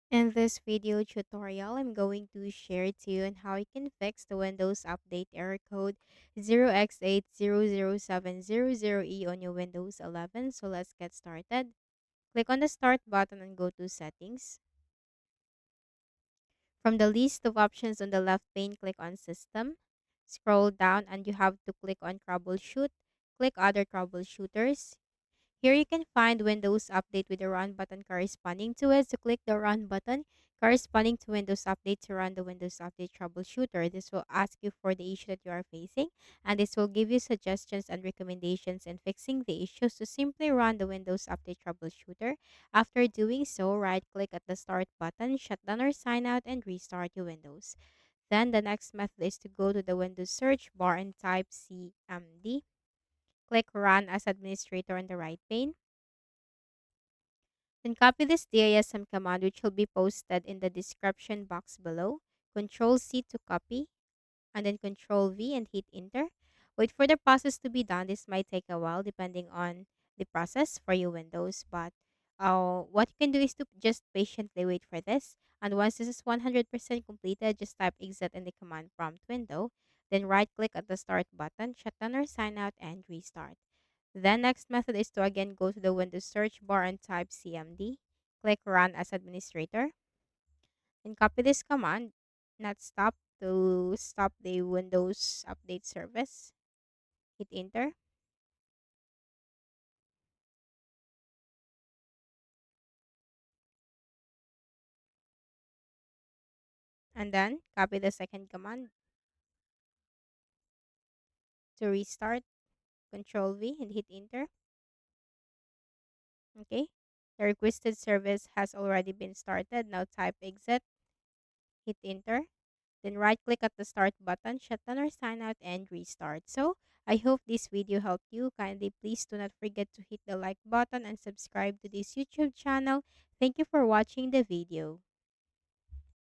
In this video tutorial, I'm going to share to you on how you can fix the Windows Update error code 0x800700E on your Windows 11. So let's get started. Click on the Start button and go to Settings. From the list of options on the left pane, click on System. Scroll down and you have to click on Troubleshoot. Click Other Troubleshooters. Here you can find Windows Update with the Run button corresponding to it. So click the Run button corresponding to Windows Update to run the Windows Update troubleshooter. This will ask you for the issue that you are facing, and this will give you suggestions and recommendations in fixing the issue. So simply run the Windows Update troubleshooter. After doing so, right click at the Start button, shut down or sign out, and restart your Windows. Then the next method is to go to the Windows search bar and type CMD. Click Run as Administrator on the right pane. Then copy this DISM command, which will be posted in the description box below. Control C to copy, and then Control V and hit enter. Wait for the process to be done. This might take a while depending on the process for your Windows, but what you can do is to just patiently wait for this. And once this is 100% completed, just type exit in the command prompt window. Then right click at the start button, shut down or sign out, and restart. The next method is to again go to the Windows search bar and type CMD. Click Run as Administrator. And copy this command, not stop, to stop the Windows Update service. Hit enter. And then copy the second command to restart. Control V and hit enter. Okay. The requested service has already been started. Now type exit. Hit enter. Then right click at the start button, shut down or sign out, and restart. So I hope this video helped you. Kindly please do not forget to hit the like button and subscribe to this YouTube channel. Thank you for watching the video.